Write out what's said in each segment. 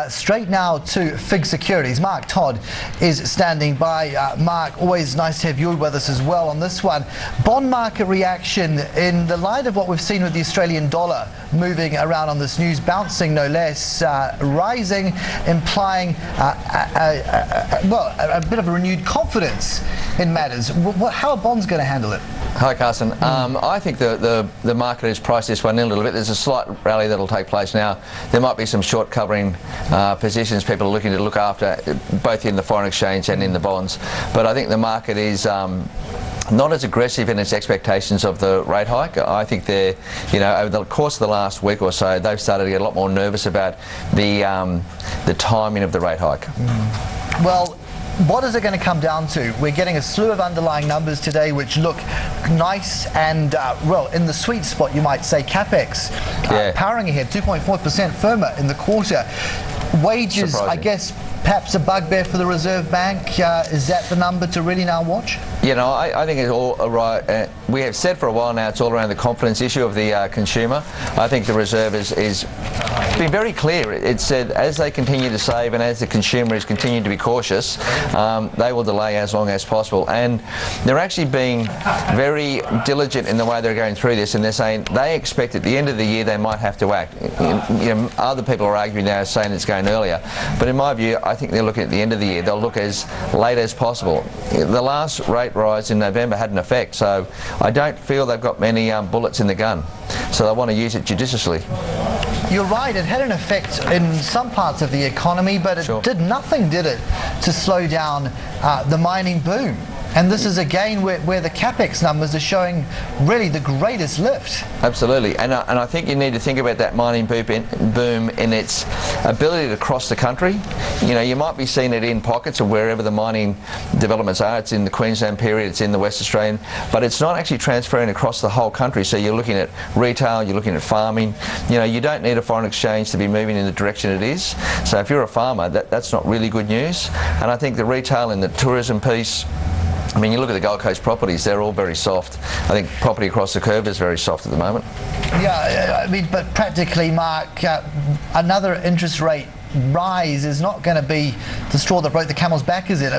Straight now to FIIG Securities. Mark Todd is standing by. Mark, always nice to have you with us as well on this one. Bond market reaction in the light of what we've seen with the Australian dollar moving around on this news, bouncing no less, rising, implying a bit of a renewed confidence in matters. How are bonds going to handle it? Hi Carson. I think the market has priced this one in a little bit. There's a slight rally that will take place now. There might be some short covering positions people are looking to look after, both in the foreign exchange and in the bonds. But I think the market is not as aggressive in its expectations of the rate hike. I think they're, over the course of the last week or so, they've started to get a lot more nervous about the timing of the rate hike. Well, what is it going to come down to? We're getting a slew of underlying numbers today which look nice and, well, in the sweet spot, you might say. CapEx powering ahead, 2.4% firmer in the quarter. Wages, surprising. I guess, perhaps a bugbear for the Reserve Bank. Is that the number to really now watch? I think it's all right. We have said for a while now it's all around the confidence issue of the consumer. I think the Reserve is been very clear. It said as they continue to save and as the consumer is continuing to be cautious, they will delay as long as possible. And they're actually being very diligent in the way they're going through this, and they're saying they expect at the end of the year they might have to act. Other people are arguing now saying it's going earlier, but in my view I think they're looking at the end of the year. They'll look as late as possible. The last rate rise in November had an effect, so I don't feel they've got many bullets in the gun, so they want to use it judiciously. You're right, it had an effect in some parts of the economy, but it did nothing, did it, to slow down the mining boom. And this is again where the CapEx numbers are showing really the greatest lift. Absolutely, and I think you need to think about that mining boom in its ability to cross the country. You might be seeing it in pockets of wherever the mining developments are. It's in the Queensland period, it's in the West Australian, but it's not actually transferring across the whole country. So you're looking at retail, you're looking at farming. You don't need a foreign exchange to be moving in the direction it is. So if you're a farmer, that's not really good news. And I think the retail and the tourism piece, you look at the Gold Coast properties, they're all very soft. I think property across the curve is very soft at the moment. Yeah, but practically, Mark, another interest rate rise is not going to be the straw that broke the camel's back, is it?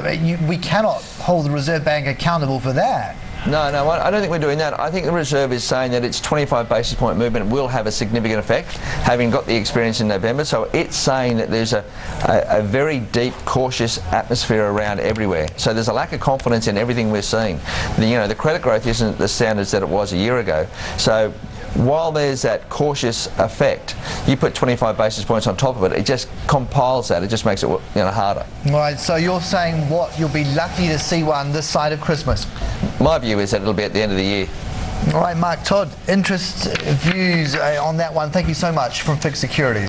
We cannot hold the Reserve Bank accountable for that. No, I don't think we're doing that. I think the Reserve is saying that its 25 basis point movement will have a significant effect, having got the experience in November. So it's saying that there's a very deep, cautious atmosphere around everywhere. So there's a lack of confidence in everything we're seeing. The credit growth isn't the standards that it was a year ago. So while there's that cautious effect, you put 25 basis points on top of it, it just compiles that. It just makes it harder. Right, so you're saying you'll be lucky to see one this side of Christmas? My view is that it'll be at the end of the year. All right, Mark Todd, views on that one. Thank you so much from FIIG Securities.